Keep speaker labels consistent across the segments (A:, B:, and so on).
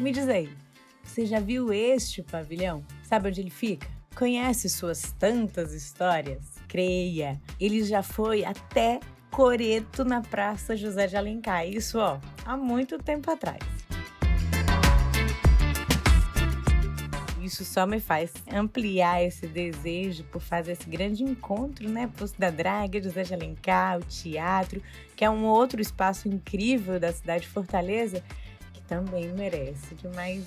A: Me diz aí, você já viu este pavilhão? Sabe onde ele fica? Conhece suas tantas histórias? Creia, ele já foi até Coreto na Praça José de Alencar. Isso, há muito tempo atrás. Isso só me faz ampliar esse desejo por fazer esse grande encontro, né? Poço da Draga, José de Alencar, o teatro, que é um outro espaço incrível da cidade de Fortaleza, que também merece de mais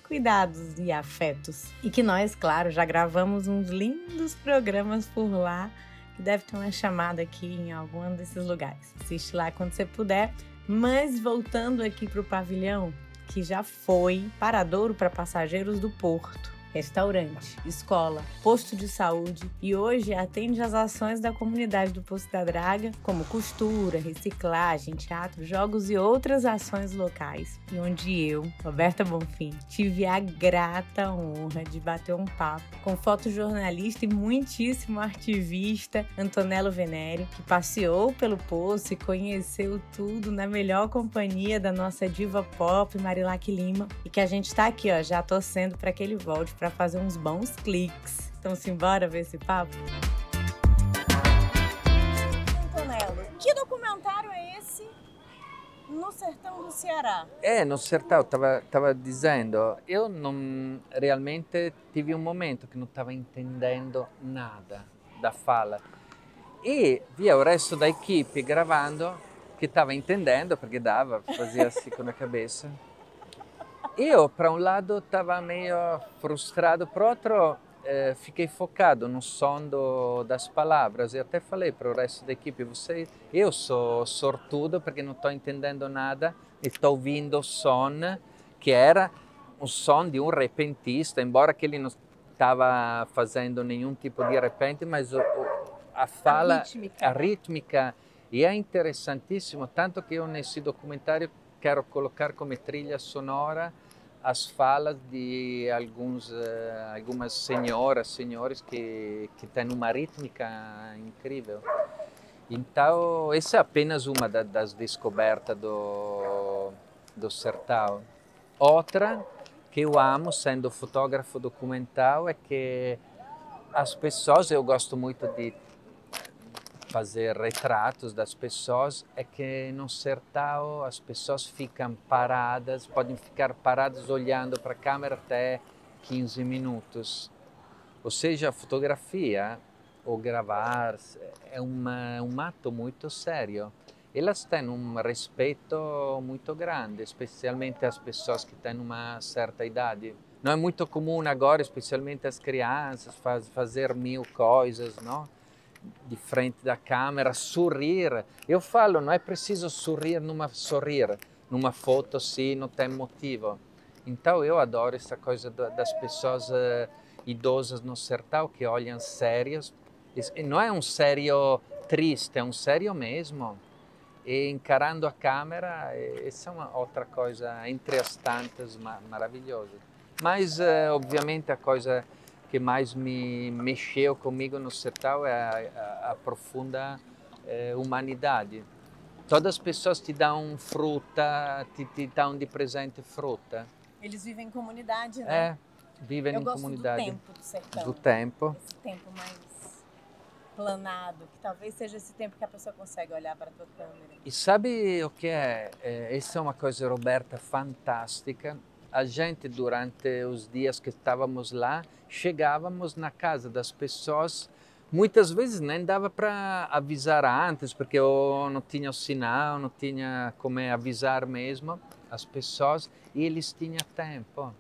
A: cuidados e afetos. E que nós, claro, já gravamos uns lindos programas por lá, que deve ter uma chamada aqui em algum desses lugares. Assiste lá quando você puder. Mas voltando aqui para o pavilhão, que já foi paradouro para passageiros do Porto, restaurante, escola, posto de saúde e hoje atende às ações da comunidade do Poço da Draga, como costura, reciclagem, teatro, jogos e outras ações locais. E onde eu, Roberta Bonfim, tive a grata honra de bater um papo com fotojornalista e muitíssimo ativista Antonello Venere, que passeou pelo Poço e conheceu tudo na melhor companhia da nossa diva pop, Marilac Lima, e que a gente está aqui, já torcendo para que ele volte para fazer uns bons cliques. Então, simbora ver esse papo? Antonello, que documentário é esse no sertão do Ceará?
B: No sertão, estava dizendo, eu não realmente tive um momento que não estava entendendo nada da fala. E via o resto da equipe gravando que estava entendendo, porque dava, fazia assim com a cabeça. Eu, para um lado, estava meio frustrado, para outro, fiquei focado no som das palavras. E até falei para o resto da equipe, eu sou sortudo porque não estou entendendo nada e estou ouvindo o som, que era o som de um repentista, embora que ele não estava fazendo nenhum tipo de repente, mas a fala, a rítmica, e é interessantíssimo, tanto que eu nesse documentário quero colocar como trilha sonora as falas de algumas senhores que têm uma rítmica incrível. Então, essa é apenas uma das descobertas do sertão. Outra que eu amo, sendo fotógrafo documental, é que as pessoas, eu gosto muito de fazer retratos das pessoas, é que no sertão as pessoas ficam paradas, podem ficar paradas olhando para a câmera até 15 minutos. Ou seja, a fotografia ou gravar é um ato muito sério. Elas têm um respeito muito grande, especialmente as pessoas que têm uma certa idade. Não é muito comum agora, especialmente as crianças, fazer mil coisas, não? De frente da câmera, sorrir. Eu falo, não é preciso sorrir numa foto se não tem motivo. Então eu adoro essa coisa das pessoas idosas no sertão que olham sérias. E não é um sério triste, é um sério mesmo. E encarando a câmera, essa é uma outra coisa entre as tantas maravilhosa. Mas, obviamente, a coisa que mais me mexeu comigo no sertão é a profunda humanidade. Todas as pessoas te dão fruta, te dão de presente fruta.
A: Eles vivem em comunidade, né?
B: Vivem em comunidade.
A: Eu gosto do tempo do sertão.
B: Do tempo.
A: Esse tempo mais planado, que talvez seja esse tempo que a pessoa consegue olhar para a tua câmera.
B: E sabe o que é? Essa é uma coisa, Roberta, fantástica. A gente, durante os dias que estávamos lá, chegávamos na casa das pessoas, muitas vezes nem dava para avisar antes, porque eu não tinha o sinal, não tinha como avisar mesmo as pessoas, e eles tinham tempo.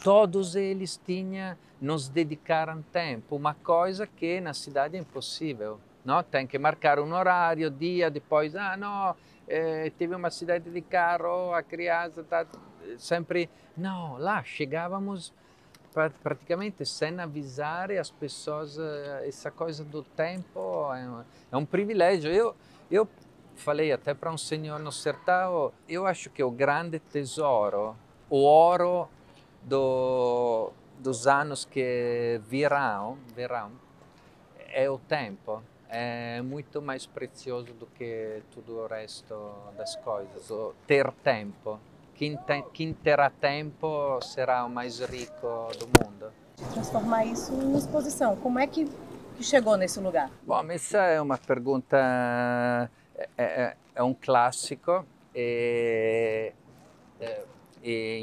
B: Todos eles nos dedicaram tempo, uma coisa que na cidade é impossível. Não? Tem que marcar um horário, dia, depois, tive um acidente de carro, a criança está sempre... Não, lá chegávamos praticamente sem avisar e as pessoas, essa coisa do tempo é um privilégio. Eu falei até para um senhor no sertão, eu acho que o grande tesouro, o ouro dos anos que virão é o tempo. É muito mais precioso do que tudo o resto das coisas, ter tempo. quem terá tempo será o mais rico do mundo.
A: Transformar isso em exposição. Como é que chegou nesse lugar?
B: Bom, essa é uma pergunta, é um clássico e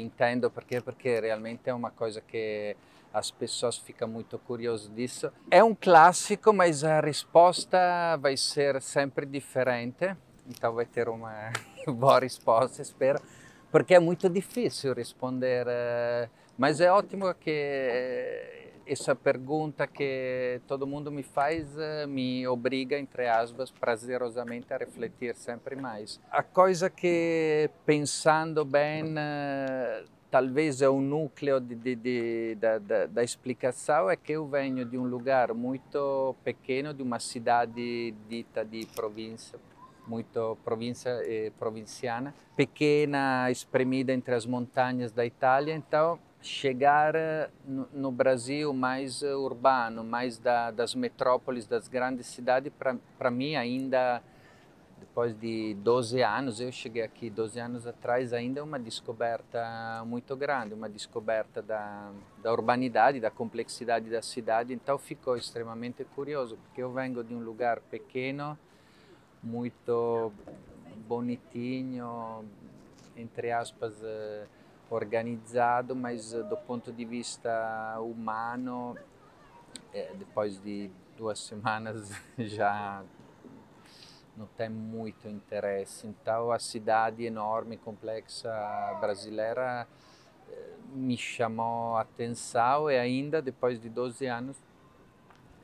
B: entendo porque realmente é uma coisa que as pessoas ficam muito curiosas disso. É um clássico, mas a resposta vai ser sempre diferente, então vai ter uma boa resposta, espero, porque é muito difícil responder, mas é ótimo que essa pergunta que todo mundo me faz me obriga, entre aspas, prazerosamente a refletir sempre mais. A coisa que, pensando bem, talvez é o núcleo da explicação é que eu venho de um lugar muito pequeno, de uma cidade dita de província, muito provinciana, pequena, espremida entre as montanhas da Itália, então chegar no Brasil mais urbano, mais das metrópoles, das grandes cidades, para mim ainda, depois de 12 anos, eu cheguei aqui 12 anos atrás, ainda é uma descoberta muito grande, uma descoberta da urbanidade, da complexidade da cidade, então ficou extremamente curioso, porque eu vengo de um lugar pequeno, muito bonitinho, entre aspas, organizado, mas do ponto de vista humano, depois de 2 semanas já não tem muito interesse. Então a cidade enorme, complexa brasileira me chamou a atenção e ainda depois de 12 anos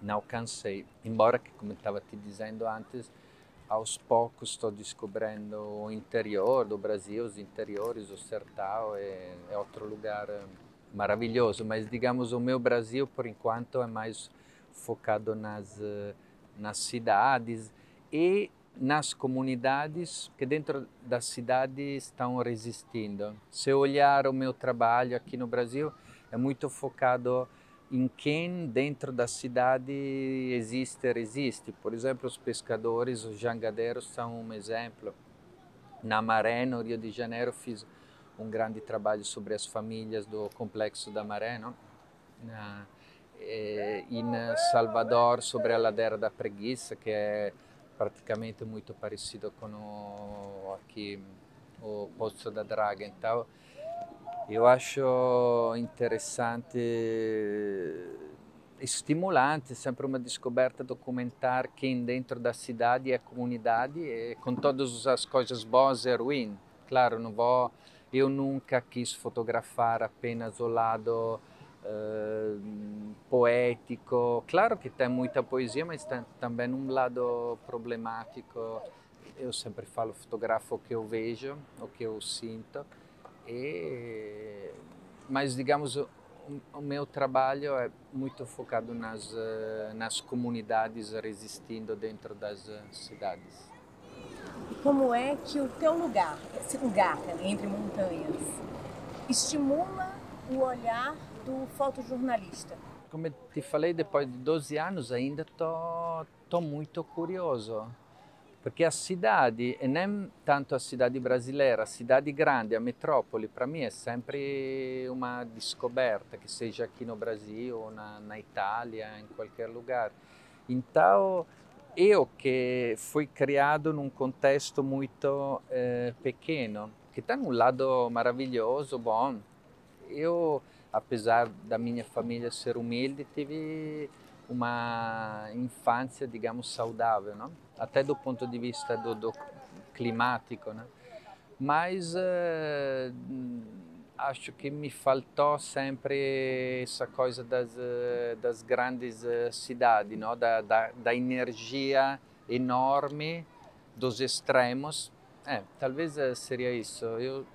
B: não cansei. Embora que, como estava te dizendo antes, aos poucos estou descobrindo o interior do Brasil, os interiores, o sertão, é outro lugar maravilhoso, mas digamos o meu Brasil por enquanto é mais focado nas cidades e nas comunidades que dentro da cidade estão resistindo. Se olhar o meu trabalho aqui no Brasil, é muito focado em quem dentro da cidade resiste. Por exemplo, os pescadores, os jangadeiros são um exemplo. Na Maré, no Rio de Janeiro, fiz um grande trabalho sobre as famílias do Complexo da Maré, não? Em Salvador, sobre a Ladeira da Preguiça, que é praticamente muito parecido com aqui o Poço da Draga. Então, eu acho interessante, estimulante, sempre uma descoberta documentar quem dentro da cidade é a comunidade, e com todas as coisas boas e ruins. Claro, eu nunca quis fotografar apenas o lado poético. Claro que tem muita poesia, mas tem também um lado problemático. Eu sempre fotografo o que eu vejo, o que eu sinto. Mas, digamos, o meu trabalho é muito focado nas comunidades resistindo dentro das cidades.
A: Como é que o teu lugar, esse lugar entre montanhas, estimula o olhar do fotojornalista?
B: Como eu te falei, depois de 12 anos ainda estou muito curioso. Porque a cidade, e nem tanto a cidade brasileira, a cidade grande, a metrópole, para mim é sempre uma descoberta, que seja aqui no Brasil, ou na Itália, em qualquer lugar. Então, eu que fui criado num contexto muito pequeno, que tem um lado maravilhoso, bom, eu, apesar da minha família ser humilde, tive uma infância, digamos, saudável, não? Até do ponto de vista do climático, né? Mas acho que me faltou sempre essa coisa das grandes cidades, não? Da energia enorme dos extremos. Talvez seria isso. Eu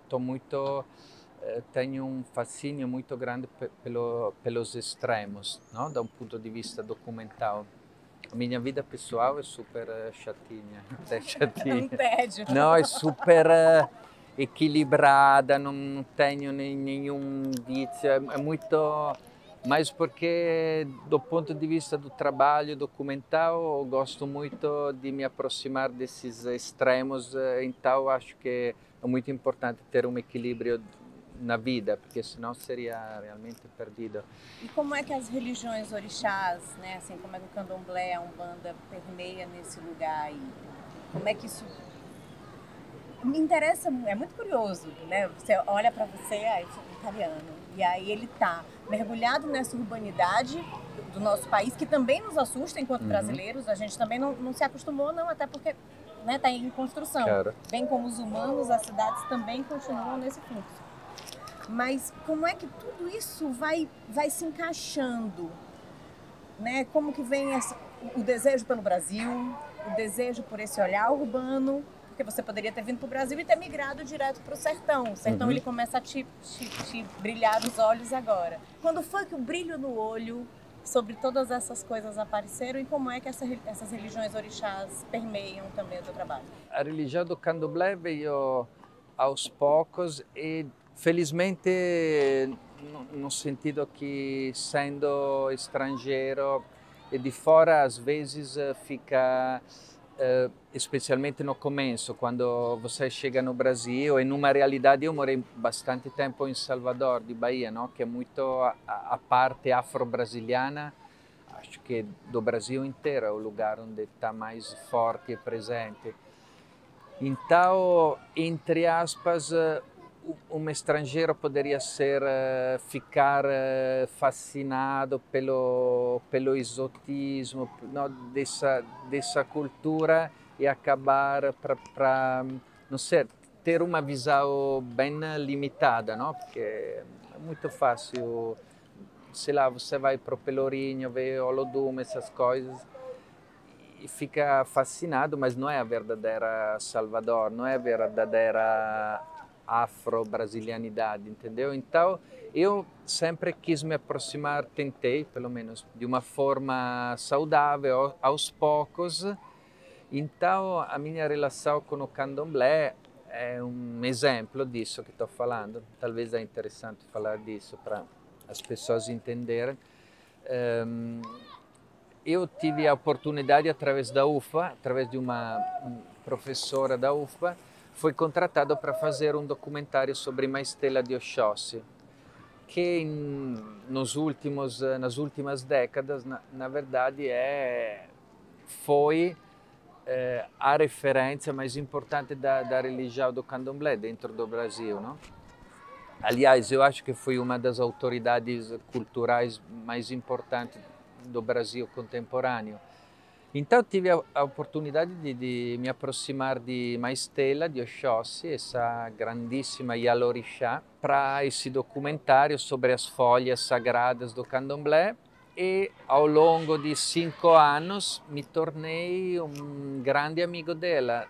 B: estou muito tenho um fascínio muito grande pelos extremos, não? Da um ponto de vista documental. A minha vida pessoal é super chatinha, até chatinha.
A: Um tédio.
B: Não, é super equilibrada, não tenho nenhum vício, é muito... Mas porque do ponto de vista do trabalho documental eu gosto muito de me aproximar desses extremos, então acho que é muito importante ter um equilíbrio na vida, porque senão seria realmente perdido.
A: E como é que as religiões orixás, né, assim, como é que o candomblé, a umbanda permeia nesse lugar aí? Como é que isso me interessa? É muito curioso, né? Você olha para você, eu sou italiano, e aí ele tá mergulhado nessa urbanidade do nosso país, que também nos assusta enquanto brasileiros. A gente também não se acostumou, não, até porque, né, tá em construção.
B: Claro.
A: Bem como os humanos, as cidades também continuam nesse fluxo. Mas como é que tudo isso vai se encaixando? Né? Como que vem o desejo pelo Brasil, o desejo por esse olhar urbano? Porque você poderia ter vindo para o Brasil e ter migrado direto para o sertão. O sertão ele começa a te brilhar os olhos agora. Quando foi que o brilho no olho sobre todas essas coisas apareceram e como é que essas religiões orixás permeiam também o teu trabalho?
B: A religião do candomblé veio aos poucos e felizmente no sentido que sendo estrangeiro e de fora às vezes fica, especialmente no começo, quando você chega no Brasil, e numa realidade eu morei bastante tempo em Salvador, de Bahia, no? Que é muito a parte afro-brasiliana, acho que do Brasil inteiro, é o lugar onde está mais forte e presente. Então, entre aspas, um estrangeiro poderia ficar fascinado pelo exotismo, no, dessa cultura e acabar para não sei, ter uma visão bem limitada, não? Porque é muito fácil, sei lá, você vai para o Pelourinho, vê Olodum, essas coisas, e fica fascinado, mas não é a verdadeira Salvador, não é a verdadeira afro-brasilianidade, entendeu? Então, eu sempre quis me aproximar, tentei, pelo menos, de uma forma saudável, aos poucos. Então, a minha relação com o candomblé é um exemplo disso que estou falando. Talvez é interessante falar disso para as pessoas entenderem. Eu tive a oportunidade, através da UFBA, através de uma professora da UFBA, fui contratado para fazer um documentário sobre Maistela de Oxóssi, que nas últimas décadas, na verdade, foi a referência mais importante da religião do candomblé dentro do Brasil, não? Aliás, eu acho que foi uma das autoridades culturais mais importantes do Brasil contemporâneo. Então tive a oportunidade de me aproximar de Maistela de Oxóssi, essa grandíssima Yalorixá, para esse documentário sobre as folhas sagradas do candomblé. E ao longo de 5 anos me tornei um grande amigo dela.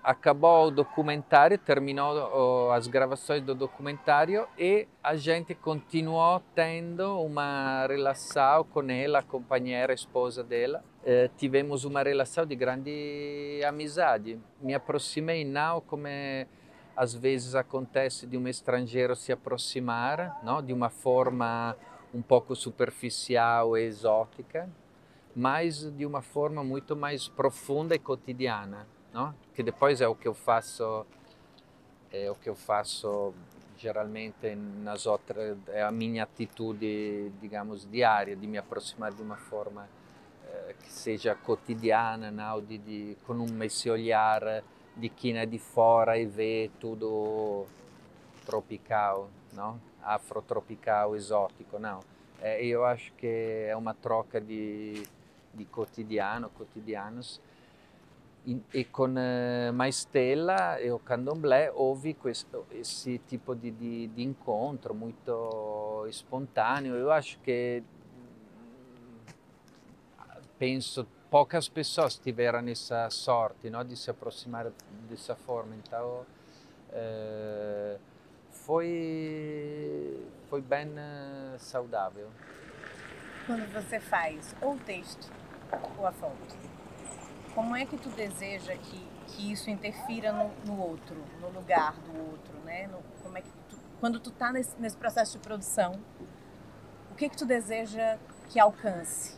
B: Acabou o documentário, terminou as gravações do documentário e a gente continuou tendo uma relação com ela, a companheira, a esposa dela. Tivemos uma relação de grande amizade. Me aproximei não como às vezes acontece de um estrangeiro se aproximar, não? De uma forma um pouco superficial e exótica, mas de uma forma muito mais profunda e cotidiana. No? Que depois é o que eu faço geralmente nas outras, é a minha atitude, digamos, diária, de me aproximar de uma forma que seja cotidiana, não? Com esse olhar de quem é de fora e vê tudo tropical, não? Afrotropical, exótico, não. Eu acho que é uma troca de cotidianos. E com Maistela e o candomblé houve esse tipo de encontro muito espontâneo. Eu acho que, penso, poucas pessoas tiveram essa sorte, não, de se aproximar dessa forma. Então, foi bem saudável.
A: Quando você faz ou o texto ou a foto, como é que tu deseja que isso interfira no outro, no lugar do outro, né? Como é que quando tu tá nesse processo de produção, o que tu deseja que alcance?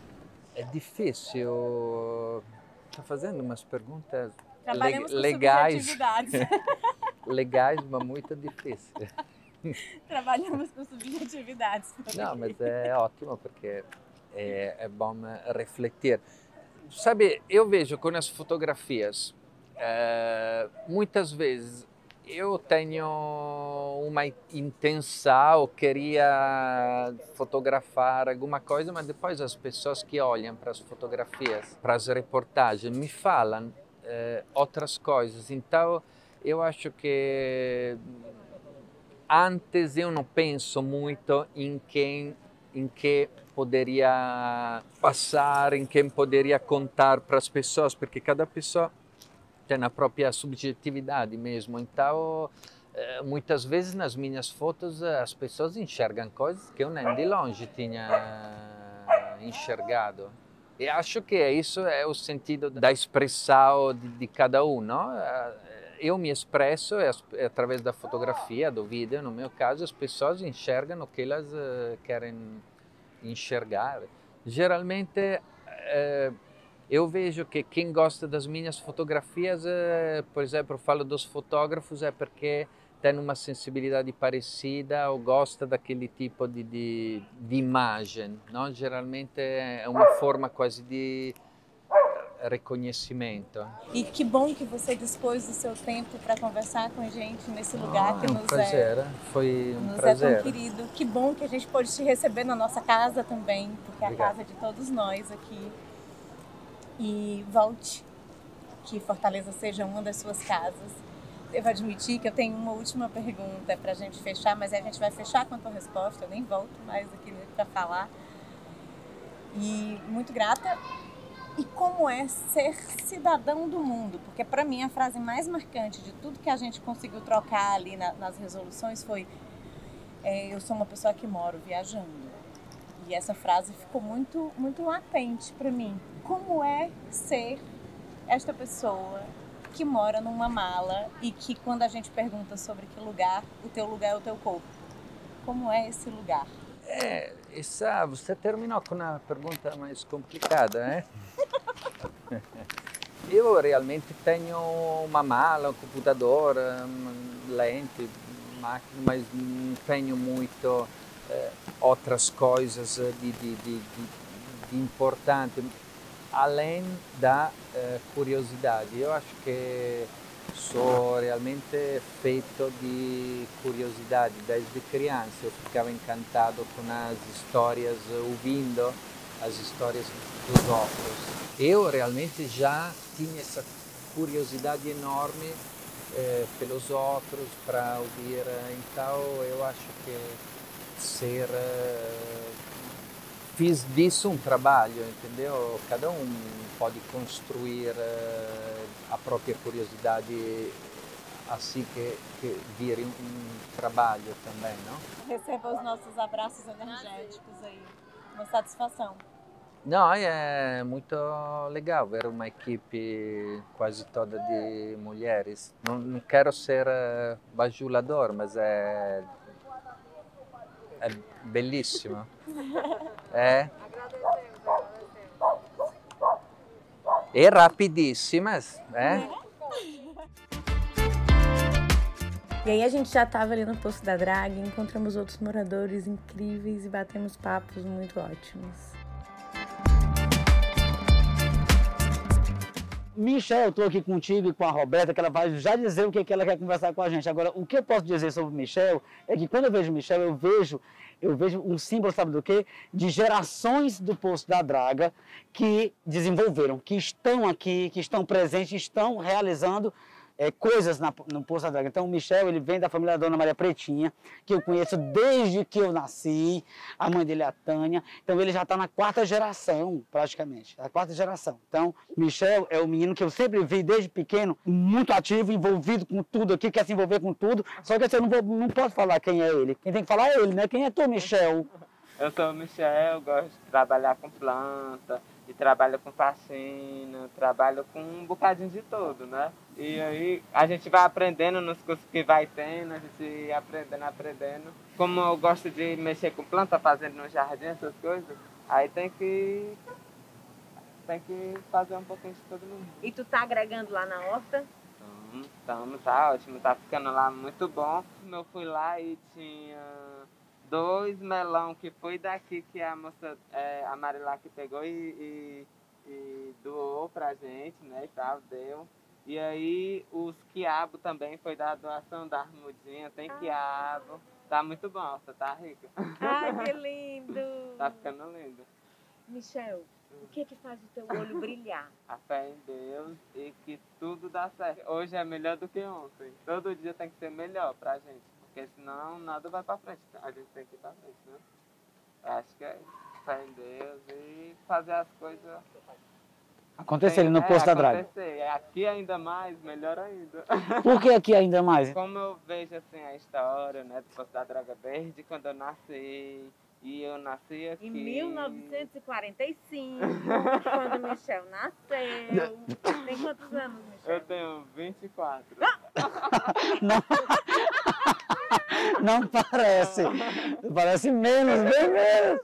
B: É difícil. Tá fazendo umas perguntas
A: Trabalhamos
B: legais.
A: com subjetividades.
B: legais, mas muito difíceis.
A: Trabalhamos com subjetividades.
B: Não, mas é ótimo porque é bom refletir. Sabe, eu vejo com as fotografias, muitas vezes eu tenho uma intenção, queria fotografar alguma coisa, mas depois as pessoas que olham para as fotografias, para as reportagens, me falam outras coisas. Então, eu acho que antes eu não penso muito em que poderia passar, em quem poderia contar para as pessoas, porque cada pessoa tem a própria subjetividade mesmo. Então, muitas vezes nas minhas fotos as pessoas enxergam coisas que eu nem de longe tinha enxergado. E acho que isso é o sentido da expressão de cada um, não? Eu me expresso através da fotografia, do vídeo, no meu caso, as pessoas enxergam o que elas querem enxergar. Geralmente, eu vejo que quem gosta das minhas fotografias, por exemplo, eu falo dos fotógrafos, é porque tem uma sensibilidade parecida ou gosta daquele tipo de imagem, não? Geralmente é uma forma quase de reconhecimento.
A: E que bom que você dispôs do seu tempo para conversar com a gente nesse lugar que
B: É um prazer, foi um
A: nos
B: prazer.
A: é tão querido. Que bom que a gente pôde te receber na nossa casa também, porque é a
B: Obrigado.
A: casa de todos nós aqui. E volte, que Fortaleza seja uma das suas casas. Devo admitir que eu tenho uma última pergunta para a gente fechar, mas a gente vai fechar com a tua resposta, eu nem volto mais aqui para falar. E muito grata. E como é ser cidadão do mundo? Porque para mim a frase mais marcante de tudo que a gente conseguiu trocar ali nas resoluções foi eu sou uma pessoa que moro viajando. E essa frase ficou muito, muito latente para mim. Como é ser esta pessoa que mora numa mala e que quando a gente pergunta sobre que lugar, o teu lugar é o teu corpo? Como é esse lugar?
B: Você terminou com uma pergunta mais complicada, né? Eu realmente tenho uma mala, um computador, lente, máquina, mas não tenho muito outras coisas de importante, além da curiosidade. Eu acho que sou realmente feito de curiosidade. Desde criança eu ficava encantado com as histórias, ouvindo as histórias dos outros. Eu realmente já tinha essa curiosidade enorme pelos outros, para ouvir. Então eu acho que fiz disso um trabalho, entendeu? Cada um pode construir a própria curiosidade assim que vire um trabalho também, não?
A: Receba os nossos abraços energéticos aí. Uma satisfação.
B: Não, é muito legal ver uma equipe quase toda de mulheres. Não quero ser bajulador, mas é bellissimo. É. E rapidíssimas, né?
A: E aí a gente já estava ali no Poço da Draga, encontramos outros moradores incríveis e batemos papos muito ótimos.
C: Michel, eu estou aqui contigo e com a Roberta, que ela vai já dizer o que ela quer conversar com a gente. Agora, o que eu posso dizer sobre o Michel é que quando eu vejo o Michel, eu vejo um símbolo, sabe do quê? De gerações do Poço da Draga que desenvolveram, que estão aqui, que estão presentes, estão realizando coisas no Poço da Draga. Então, o Michel, ele vem da família da Dona Maria Pretinha, que eu conheço desde que eu nasci, a mãe dele é a Tânia, então ele já está na 4ª geração, praticamente, a 4ª geração. Então, o Michel é o menino que eu sempre vi desde pequeno, muito ativo, envolvido com tudo aqui, quer se envolver com tudo, só que assim, eu não posso falar quem é ele, quem tem que falar é ele, né? Quem é tu, Michel?
D: Eu sou o Michel, gosto de trabalhar com planta, e trabalho com faxina, trabalho com um bocadinho de tudo, né? E aí a gente vai aprendendo nos cursos que vai tendo, a gente aprendendo. Como eu gosto de mexer com planta, fazendo no jardim, essas coisas, aí tem que fazer um pouquinho de todo mundo.
A: E tu tá agregando lá na horta?
D: Tá ótimo, tá ficando lá muito bom. Eu fui lá e tinha 2 melão que foi daqui, que a moça, a Marilá, que pegou e doou pra gente, né, e tal, deu. E aí os quiabo também foi da doação da Armudinha, tem quiabo. Tá muito bom, você tá rica.
A: Ai, que lindo!
D: Tá ficando lindo.
A: Michel, o que faz o teu olho brilhar?
D: A fé em Deus e que tudo dá certo. Hoje é melhor do que ontem. Todo dia tem que ser melhor pra gente, porque senão nada vai pra frente. A gente tem que ir pra frente, né? Eu acho que é isso. Fé em Deus e fazer as coisas
C: Acontecer ali no posto da draga.
D: acontecer. Aqui ainda mais, melhor ainda.
C: Por que aqui ainda mais?
D: Como eu vejo assim a história, né, do posto da Draga Verde, quando eu nasci, e eu nasci aqui.
A: Em 1945, quando o Michel nasceu. Tem quantos anos, Michel?
D: Eu tenho 24.
C: Não, não parece. Parece menos, bem menos.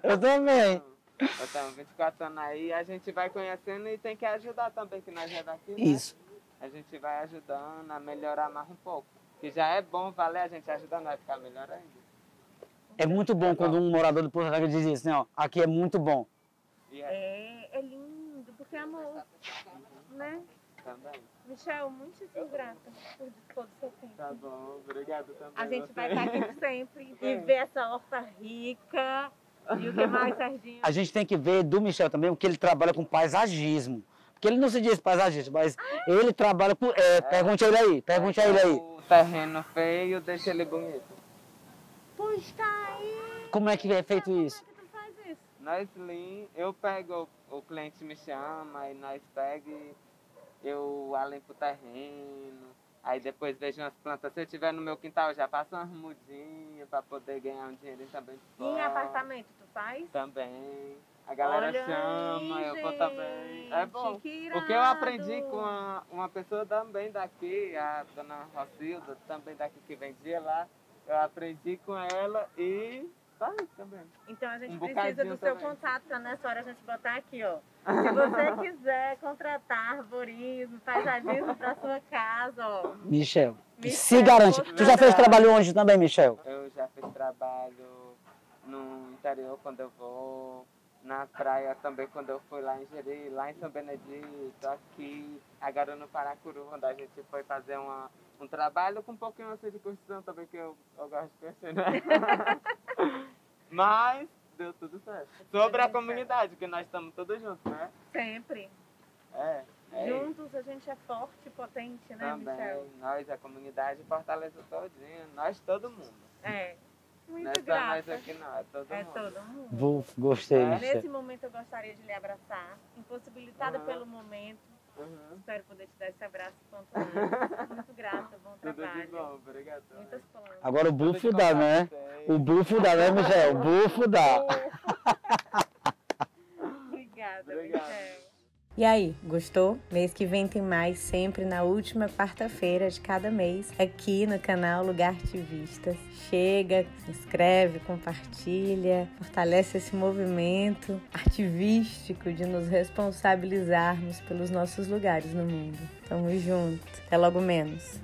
C: Eu também.
D: Eu tenho 24 anos aí, a gente vai conhecendo e tem que ajudar também, que nós é daqui, né?
C: Isso.
D: A gente vai ajudando a melhorar mais um pouco. Que já é bom valer a gente ajudando, vai ficar melhor ainda.
C: É muito bom quando um morador do Posto da Draga diz isso, né? Ó, aqui é muito bom.
D: E
A: É lindo, porque é amor, né?
D: também.
A: Michel, muitíssimo grata por dispor do seu tempo.
D: Tá bom, obrigado também.
A: A gente
D: você.
A: vai estar aqui sempre e ver essa horta rica. E o que mais, Serginho?
C: A gente tem que ver do Michel também, porque ele trabalha com paisagismo. Porque ele não se diz paisagista, mas ele trabalha com... pergunte a ele aí, pergunte a ele aí.
D: O terreno feio deixa ele bonito.
A: Pois tá aí.
C: Como é que é feito isso?
A: Como é que tu faz isso?
D: Nós eu pego, o cliente me chama, e nós pegamos, eu alimpo o terreno, aí depois vejo umas plantas. Se eu tiver no meu quintal, eu já faço umas mudinhas para poder ganhar um dinheirinho também de
A: E em
D: fora.
A: apartamento, tu faz?
D: Também. A galera
A: Olha
D: chama,
A: aí,
D: eu vou também. É bom.
A: gente, que
D: Porque eu aprendi
A: irado.
D: com uma pessoa também daqui, a dona Rocilda, também daqui que vendia lá. Eu aprendi com ela e faz também.
A: Então a gente
D: Um
A: precisa
D: bocadinho
A: do seu
D: também.
A: contato para nessa hora a gente botar aqui, ó. Se você quiser contratar arborismo, paisagismo para sua casa, ó.
C: Michel,
A: Michel,
C: se garante.
A: você
C: Tu já fez trabalho onde também, Michel?
D: Eu já fiz trabalho no interior quando eu vou, na praia também quando eu fui lá em Jeri, lá em São Benedito, aqui, agora no Paracuru, onde a gente foi fazer um trabalho com um pouquinho assim de construção também, que eu gosto de construir, né? Mas deu tudo certo. Sobre a comunidade, que nós estamos todos juntos, né?
A: Sempre.
D: É
A: Juntos a gente é forte e potente, né,
D: também,
A: Michel?
D: nós, a comunidade, Fortaleza todinha, nós todo mundo.
A: É. Muito
D: Não é só
A: grata.
D: nós aqui não, é todo
A: É
D: mundo.
A: todo mundo.
C: Gostei,
D: É.
C: Michel.
A: Nesse momento eu gostaria de lhe abraçar, impossibilitada
D: Uhum.
A: pelo momento.
D: Uhum.
A: Espero poder te dar esse abraço quanto antes. Muito grata, bom
D: Tudo de
A: trabalho.
D: bom, obrigado.
A: Muitas plantas.
C: Agora o bufo dá, né? O bufo dá, né, Michel? O bufo dá.
A: Obrigada,
D: Obrigado.
A: Michel.
E: E aí, gostou? Mês que vem tem mais, sempre na última quarta-feira de cada mês, aqui no canal Lugar Ativistas. Chega, se inscreve, compartilha, fortalece esse movimento ativístico de nos responsabilizarmos pelos nossos lugares no mundo. Tamo junto. Até logo menos.